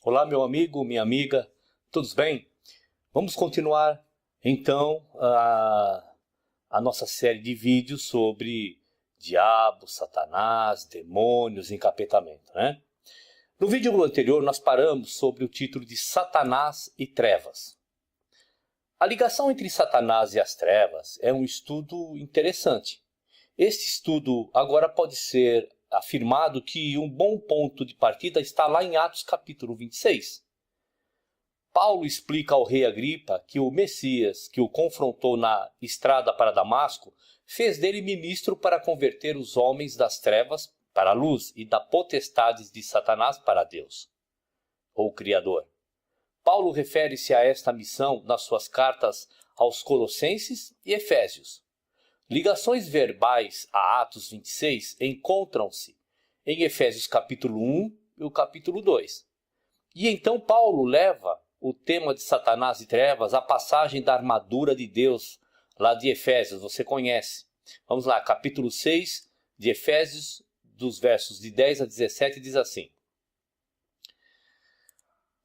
Olá, meu amigo, minha amiga, tudo bem? Vamos continuar, então, a nossa série de vídeos sobre diabo, Satanás, demônios, encapetamento, né? No vídeo anterior, nós paramos sobre o título de Satanás e Trevas. A ligação entre Satanás e as trevas é um estudo interessante. Este estudo agora pode ser afirmado que um bom ponto de partida está lá em Atos capítulo 26. Paulo explica ao rei Agripa que o Messias, que o confrontou na estrada para Damasco, fez dele ministro para converter os homens das trevas para a luz e da potestades de Satanás para Deus, ou Criador. Paulo refere-se a esta missão nas suas cartas aos Colossenses e Efésios. Ligações verbais a Atos 26 encontram-se em Efésios capítulo 1 e o capítulo 2. E então Paulo leva o tema de Satanás e trevas à passagem da armadura de Deus, lá de Efésios, você conhece. Vamos lá, capítulo 6 de Efésios, dos versos de 10 a 17, diz assim: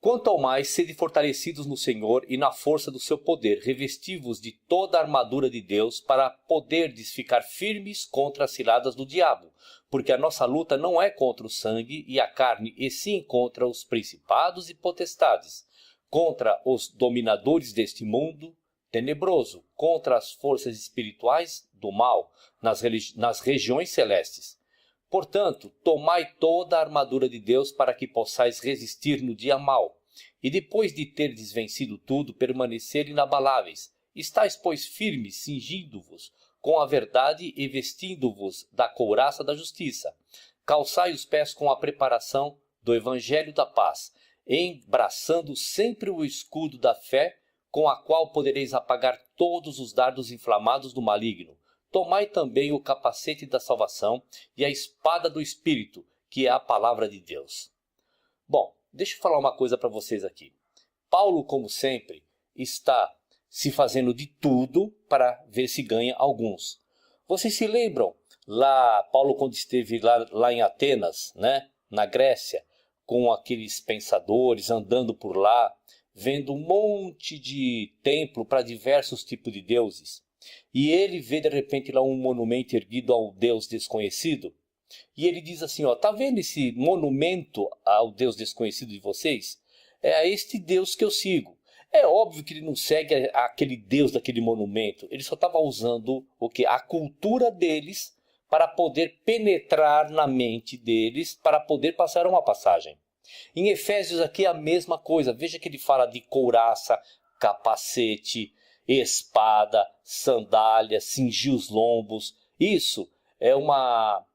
Quanto ao mais, sede fortalecidos no Senhor e na força do seu poder, revesti-vos de toda a armadura de Deus para poderdes ficar firmes contra as ciladas do diabo, porque a nossa luta não é contra o sangue e a carne, e sim contra os principados e potestades, contra os dominadores deste mundo tenebroso, contra as forças espirituais do mal nas regiões celestes. Portanto, tomai toda a armadura de Deus para que possais resistir no dia mau, e depois de terdes vencido tudo, permanecer inabaláveis. Estais, pois, firmes, cingindo-vos com a verdade e vestindo-vos da couraça da justiça. Calçai os pés com a preparação do evangelho da paz, embraçando sempre o escudo da fé, com a qual podereis apagar todos os dardos inflamados do maligno. Tomai também o capacete da salvação e a espada do Espírito, que é a palavra de Deus. Bom, deixa eu falar uma coisa para vocês aqui. Paulo, como sempre, está se fazendo de tudo para ver se ganha alguns. Vocês se lembram, Paulo quando esteve lá em Atenas, né, na Grécia, com aqueles pensadores andando por lá, vendo um monte de templo para diversos tipos de deuses. E ele vê de repente lá um monumento erguido ao Deus desconhecido. E ele diz assim, tá vendo esse monumento ao Deus desconhecido de vocês? É a este Deus que eu sigo. É óbvio que ele não segue aquele Deus daquele monumento. Ele só estava usando a cultura deles para poder penetrar na mente deles, para poder passar uma passagem. Em Efésios aqui é a mesma coisa. Veja que ele fala de couraça, capacete, espada, sandália, cingir os lombos. Isso é uma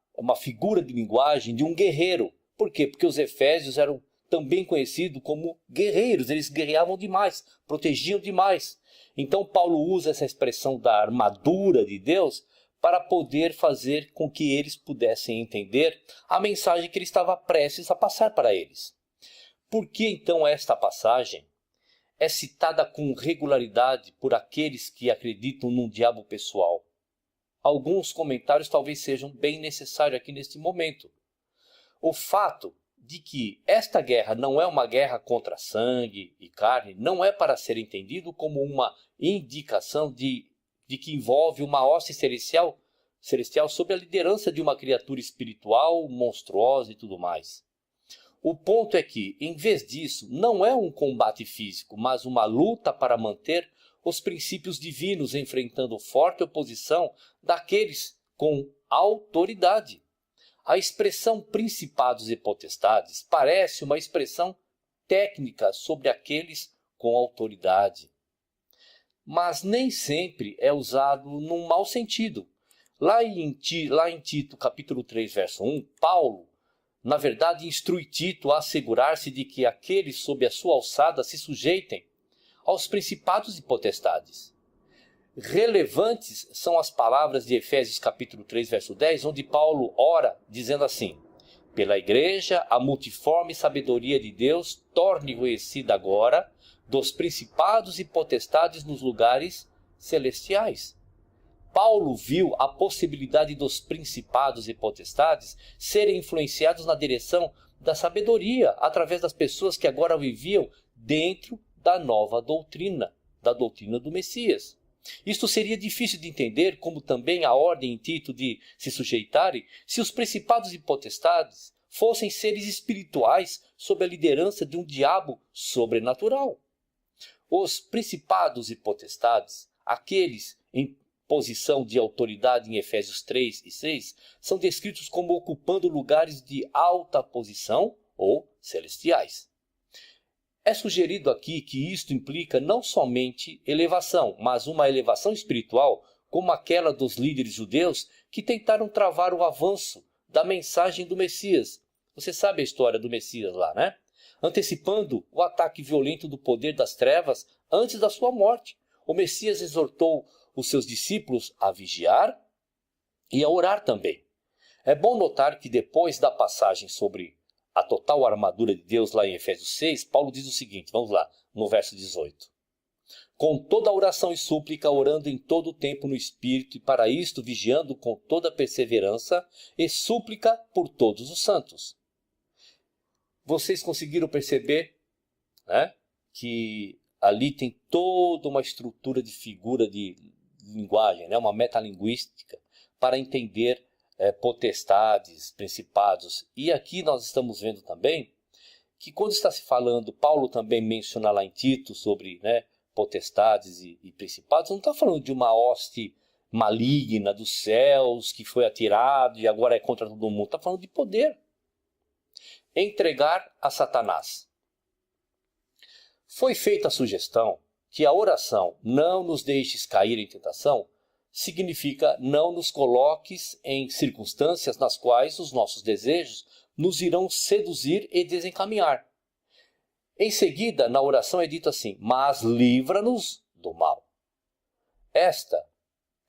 figura de linguagem de um guerreiro. Por quê? Porque os efésios eram também conhecidos como guerreiros. Eles guerreavam demais, protegiam demais. Então Paulo usa essa expressão da armadura de Deus para poder fazer com que eles pudessem entender a mensagem que ele estava prestes a passar para eles. Por que então esta passagem é citada com regularidade por aqueles que acreditam num diabo pessoal? Alguns comentários talvez sejam bem necessários aqui neste momento. O fato de que esta guerra não é uma guerra contra sangue e carne, não é para ser entendido como uma indicação de que envolve uma hoste celestial sob a liderança de uma criatura espiritual, monstruosa e tudo mais. O ponto é que, em vez disso, não é um combate físico, mas uma luta para manter os princípios divinos enfrentando forte oposição daqueles com autoridade. A expressão principados e potestades parece uma expressão técnica sobre aqueles com autoridade. Mas nem sempre é usado num mau sentido. Lá em Tito, capítulo 3, verso 1, Paulo, na verdade, instrui Tito a assegurar-se de que aqueles sob a sua alçada se sujeitem aos principados e potestades. Relevantes são as palavras de Efésios capítulo 3, verso 10, onde Paulo ora dizendo assim: pela igreja, a multiforme sabedoria de Deus torne conhecida agora dos principados e potestades nos lugares celestiais. Paulo viu a possibilidade dos principados e potestades serem influenciados na direção da sabedoria através das pessoas que agora viviam dentro da nova doutrina, da doutrina do Messias. Isto seria difícil de entender, como também a ordem em Tito de se sujeitarem, se os principados e potestades fossem seres espirituais sob a liderança de um diabo sobrenatural. Os principados e potestades, aqueles em posição de autoridade em Efésios 3 e 6, são descritos como ocupando lugares de alta posição ou celestiais. É sugerido aqui que isto implica não somente elevação, mas uma elevação espiritual, como aquela dos líderes judeus que tentaram travar o avanço da mensagem do Messias. Você sabe a história do Messias lá, né? Antecipando o ataque violento do poder das trevas antes da sua morte. O Messias exortou os seus discípulos a vigiar e a orar também. É bom notar que depois da passagem sobre a total armadura de Deus lá em Efésios 6, Paulo diz o seguinte, vamos lá, no verso 18. Com toda oração e súplica, orando em todo o tempo no Espírito, e para isto vigiando com toda perseverança e súplica por todos os santos. Vocês conseguiram perceber, né, que ali tem toda uma estrutura de figura de linguagem, né, uma metalinguística, para entender potestades, principados. E aqui nós estamos vendo também que quando está se falando, Paulo também menciona lá em Tito sobre, né, potestades e principados, não está falando de uma hoste maligna dos céus que foi atirado e agora é contra todo mundo. Está falando de poder. Entregar a Satanás. Foi feita a sugestão que a oração "não nos deixes cair em tentação" significa não nos coloques em circunstâncias nas quais os nossos desejos nos irão seduzir e desencaminhar. Em seguida, na oração é dito assim, mas livra-nos do mal. Esta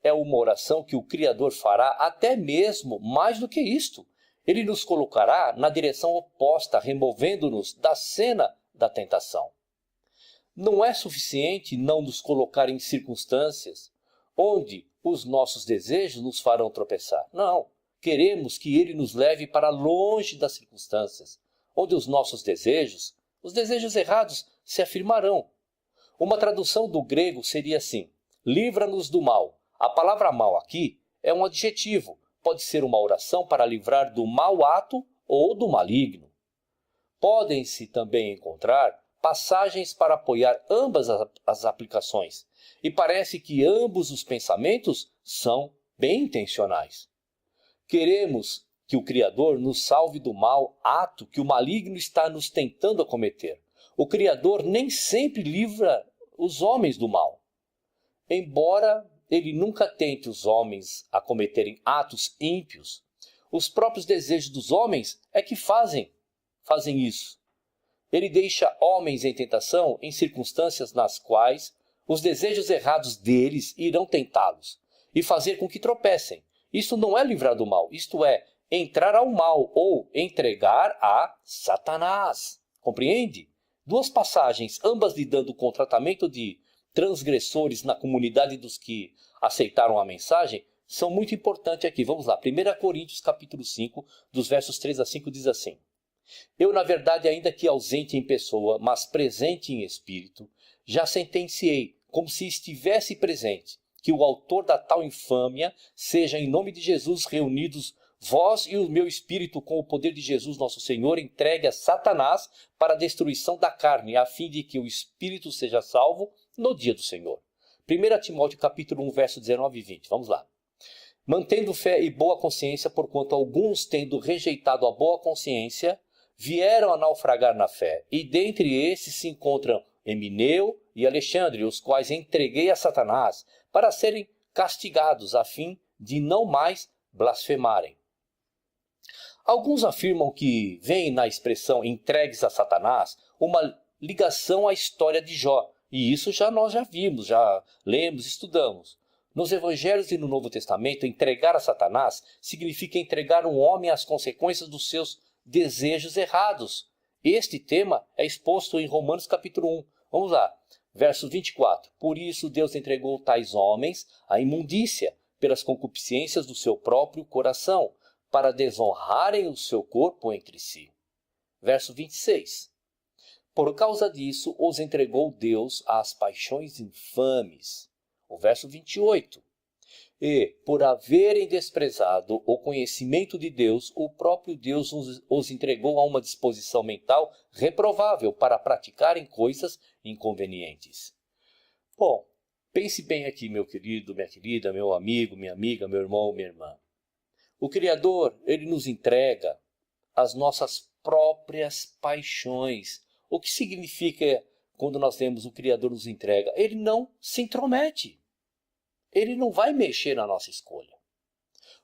é uma oração que o Criador fará até mesmo mais do que isto. Ele nos colocará na direção oposta, removendo-nos da cena da tentação. Não é suficiente não nos colocar em circunstâncias onde os nossos desejos nos farão tropeçar. Não, queremos que Ele nos leve para longe das circunstâncias, onde os nossos desejos, os desejos errados, se afirmarão. Uma tradução do grego seria assim, livra-nos do mal. A palavra mal aqui é um adjetivo, pode ser uma oração para livrar do mau ato ou do maligno. Podem-se também encontrar passagens para apoiar ambas as aplicações, e parece que ambos os pensamentos são bem intencionais. Queremos que o Criador nos salve do mau ato que o maligno está nos tentando a cometer. O Criador nem sempre livra os homens do mal. Embora ele nunca tente os homens a cometerem atos ímpios, os próprios desejos dos homens é que fazem isso. Ele deixa homens em tentação em circunstâncias nas quais os desejos errados deles irão tentá-los e fazer com que tropecem. Isso não é livrar do mal, isto é, entrar ao mal ou entregar a Satanás. Compreende? Duas passagens, ambas lidando com o tratamento de transgressores na comunidade dos que aceitaram a mensagem, são muito importantes aqui. Vamos lá, 1 Coríntios capítulo 5, dos versos 3 a 5, diz assim. Eu, na verdade, ainda que ausente em pessoa, mas presente em espírito, já sentenciei, como se estivesse presente, que o autor da tal infâmia seja, em nome de Jesus, reunidos vós e o meu espírito com o poder de Jesus nosso Senhor, entregue a Satanás para a destruição da carne, a fim de que o espírito seja salvo no dia do Senhor. 1 Timóteo capítulo 1, verso 19 e 20. Vamos lá. Mantendo fé e boa consciência, porquanto alguns, tendo rejeitado a boa consciência, vieram a naufragar na fé, e dentre esses se encontram Emineu e Alexandre, os quais entreguei a Satanás, para serem castigados, a fim de não mais blasfemarem. Alguns afirmam que vem na expressão entregues a Satanás uma ligação à história de Jó, e isso nós já vimos, já lemos, estudamos. Nos Evangelhos e no Novo Testamento, entregar a Satanás significa entregar um homem às consequências dos seus desejos errados. Este tema é exposto em Romanos capítulo 1. Vamos lá, verso 24. Por isso Deus entregou tais homens à imundícia, pelas concupiscências do seu próprio coração, para desonrarem o seu corpo entre si. Verso 26. Por causa disso, os entregou Deus às paixões infames. O verso 28. E, por haverem desprezado o conhecimento de Deus, o próprio Deus os entregou a uma disposição mental reprovável para praticarem coisas inconvenientes. Bom, pense bem aqui, meu querido, minha querida, meu amigo, minha amiga, meu irmão, minha irmã. O Criador, ele nos entrega as nossas próprias paixões. O que significa quando nós temos o Criador nos entrega? Ele não se intromete. Ele não vai mexer na nossa escolha.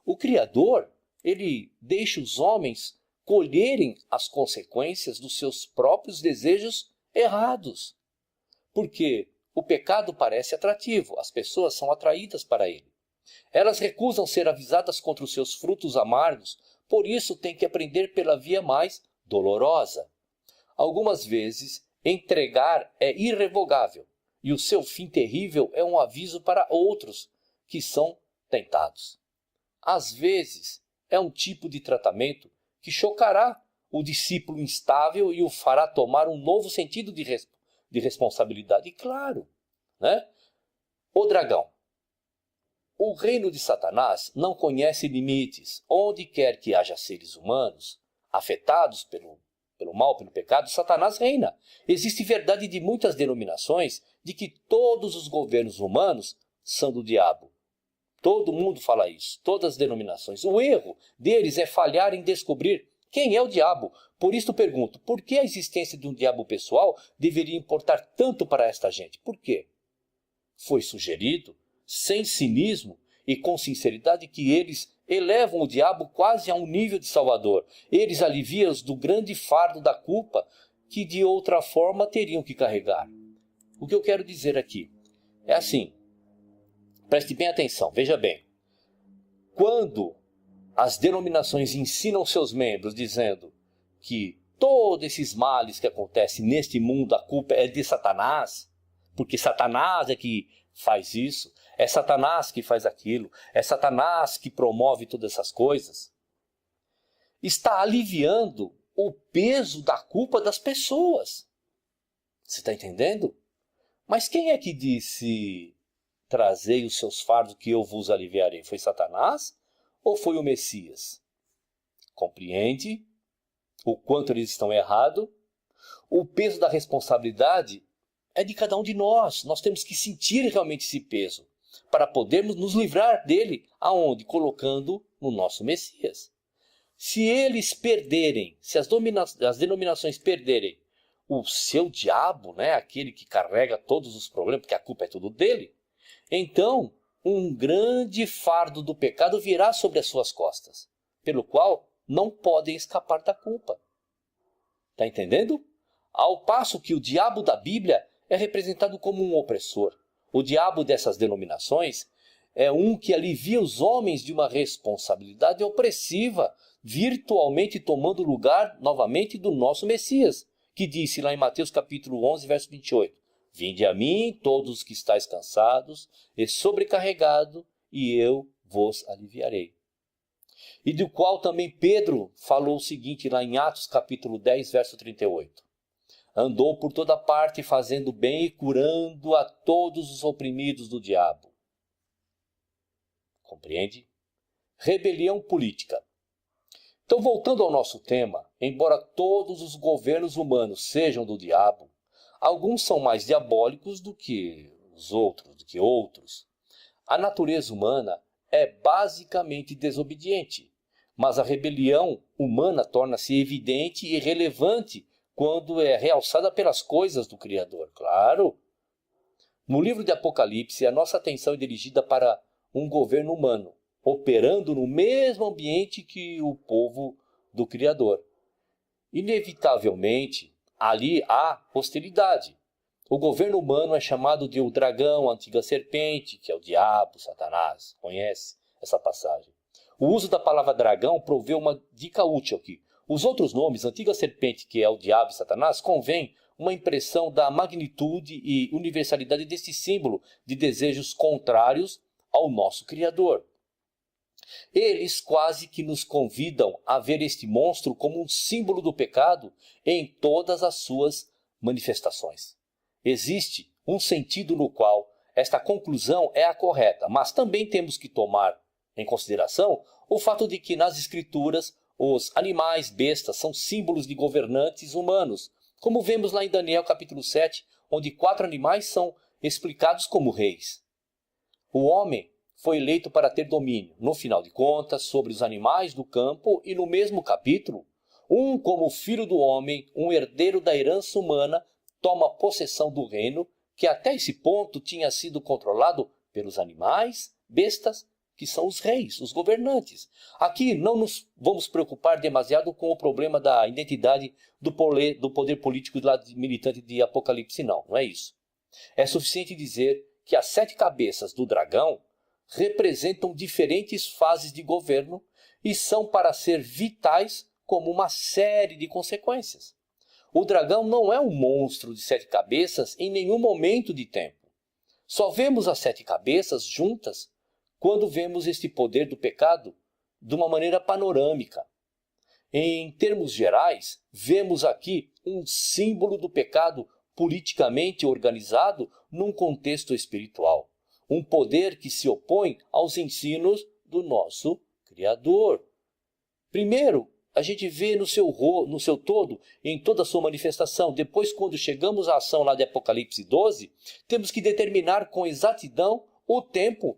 O Criador, ele deixa os homens colherem as consequências dos seus próprios desejos errados. Porque o pecado parece atrativo, as pessoas são atraídas para ele. Elas recusam ser avisadas contra os seus frutos amargos, por isso têm que aprender pela via mais dolorosa. Algumas vezes, entregar é irrevogável, e o seu fim terrível é um aviso para outros que são tentados. Às vezes, é um tipo de tratamento que chocará o discípulo instável e o fará tomar um novo sentido de responsabilidade. E claro, né? O dragão. O reino de Satanás não conhece limites. Onde quer que haja seres humanos afetados pelo mal, pelo pecado, Satanás reina. Existe verdade de muitas denominações de que todos os governos humanos são do diabo. Todo mundo fala isso, todas as denominações. O erro deles é falhar em descobrir quem é o diabo. Por isso pergunto, por que a existência de um diabo pessoal deveria importar tanto para esta gente? Por quê? Foi sugerido, sem cinismo e com sinceridade, que eles elevam o diabo quase a um nível de salvador. Eles aliviam-os do grande fardo da culpa que de outra forma teriam que carregar. O que eu quero dizer aqui é assim, preste bem atenção, veja bem. Quando as denominações ensinam seus membros dizendo que todos esses males que acontecem neste mundo, a culpa é de Satanás, porque Satanás é que faz isso, é Satanás que faz aquilo, é Satanás que promove todas essas coisas, está aliviando o peso da culpa das pessoas. Você está entendendo? Mas quem é que disse: trazei os seus fardos que eu vos aliviarei? Foi Satanás ou foi o Messias? Compreende o quanto eles estão errados? O peso da responsabilidade é de cada um de nós. Nós temos que sentir realmente esse peso para podermos nos livrar dele. Aonde? Colocando no nosso Messias. Se eles perderem, se as denominações perderem o seu diabo, né, aquele que carrega todos os problemas, porque a culpa é tudo dele, então um grande fardo do pecado virá sobre as suas costas, pelo qual não podem escapar da culpa. Está entendendo? Ao passo que o diabo da Bíblia é representado como um opressor. O diabo dessas denominações é um que alivia os homens de uma responsabilidade opressiva, virtualmente tomando o lugar novamente do nosso Messias, que disse lá em Mateus capítulo 11, verso 28, vinde a mim todos os que estáis cansados e sobrecarregados, e eu vos aliviarei. E do qual também Pedro falou o seguinte lá em Atos capítulo 10, verso 38. Andou por toda parte fazendo bem e curando a todos os oprimidos do diabo. Compreende? Rebelião política. Então, voltando ao nosso tema, embora todos os governos humanos sejam do diabo, alguns são mais diabólicos do que outros. A natureza humana é basicamente desobediente, mas a rebelião humana torna-se evidente e relevante quando é realçada pelas coisas do Criador, claro. No livro de Apocalipse, a nossa atenção é dirigida para um governo humano, operando no mesmo ambiente que o povo do Criador. Inevitavelmente, ali há hostilidade. O governo humano é chamado de o dragão, a antiga serpente, que é o diabo, Satanás. Conhece essa passagem? O uso da palavra dragão provê uma dica útil aqui. Os outros nomes, antiga serpente, que é o diabo e Satanás, convém uma impressão da magnitude e universalidade desse símbolo de desejos contrários ao nosso Criador. Eles quase que nos convidam a ver este monstro como um símbolo do pecado em todas as suas manifestações. Existe um sentido no qual esta conclusão é a correta, mas também temos que tomar em consideração o fato de que nas Escrituras os animais, bestas, são símbolos de governantes humanos, como vemos lá em Daniel capítulo 7, onde 4 animais são explicados como reis. O homem foi eleito para ter domínio, no final de contas, sobre os animais do campo e no mesmo capítulo, como filho do homem, um herdeiro da herança humana, toma possessão do reino que até esse ponto tinha sido controlado pelos animais, bestas, que são os reis, os governantes. Aqui não nos vamos preocupar demasiado com o problema da identidade do poder político militante de Apocalipse, não é isso. É suficiente dizer que as 7 cabeças do dragão representam diferentes fases de governo e são para ser vitais como uma série de consequências. O dragão não é um monstro de 7 cabeças em nenhum momento de tempo. Só vemos as 7 cabeças juntas quando vemos este poder do pecado de uma maneira panorâmica. Em termos gerais, vemos aqui um símbolo do pecado politicamente organizado num contexto espiritual. Um poder que se opõe aos ensinos do nosso Criador. Primeiro, a gente vê no seu todo, em toda a sua manifestação. Depois, quando chegamos à ação lá de Apocalipse 12, temos que determinar com exatidão o tempo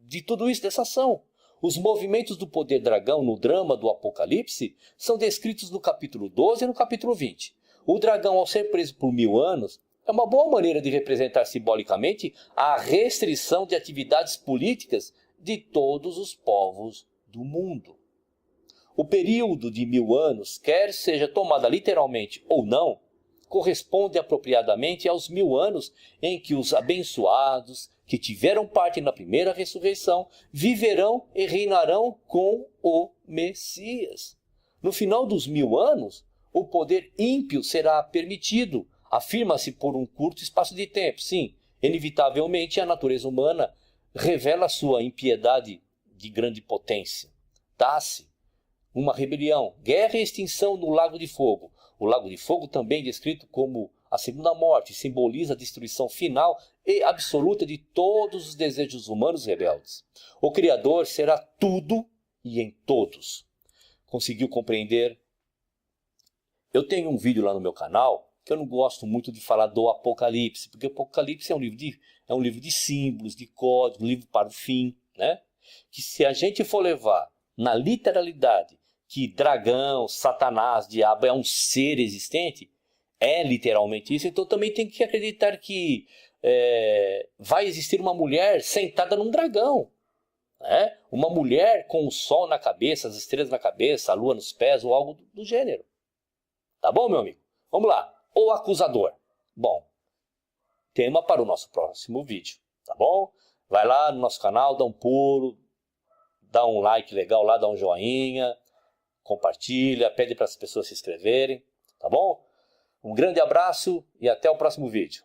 de tudo isso, dessa ação. Os movimentos do poder dragão no drama do Apocalipse são descritos no capítulo 12 e no capítulo 20. O dragão, ao ser preso por 1000 anos, é uma boa maneira de representar simbolicamente a restrição de atividades políticas de todos os povos do mundo. O período de 1000 anos, quer seja tomada literalmente ou não, corresponde apropriadamente aos 1000 anos em que os abençoados, que tiveram parte na primeira ressurreição, viverão e reinarão com o Messias. No final dos 1000 anos, o poder ímpio será permitido, afirma-se por um curto espaço de tempo. Sim, inevitavelmente a natureza humana revela sua impiedade de grande potência. Dá-se uma rebelião, guerra e extinção no Lago de Fogo. O Lago de Fogo, também descrito como a segunda morte, simboliza a destruição final e absoluta de todos os desejos humanos rebeldes. O Criador será tudo e em todos. Conseguiu compreender? Eu tenho um vídeo lá no meu canal que eu não gosto muito de falar do Apocalipse, porque o Apocalipse é um livro de símbolos, de códigos, um livro para o fim, né? Que se a gente for levar na literalidade que dragão, Satanás, diabo é um ser existente, é literalmente isso, então também tem que acreditar que vai existir uma mulher sentada num dragão. Né? Uma mulher com o sol na cabeça, as estrelas na cabeça, a lua nos pés ou algo do gênero. Tá bom, meu amigo? Vamos lá. O acusador. Bom, tema para o nosso próximo vídeo. Tá bom? Vai lá no nosso canal, dá um pulo, dá um like legal lá, dá um joinha, compartilha, pede para as pessoas se inscreverem. Tá bom? Um grande abraço e até o próximo vídeo.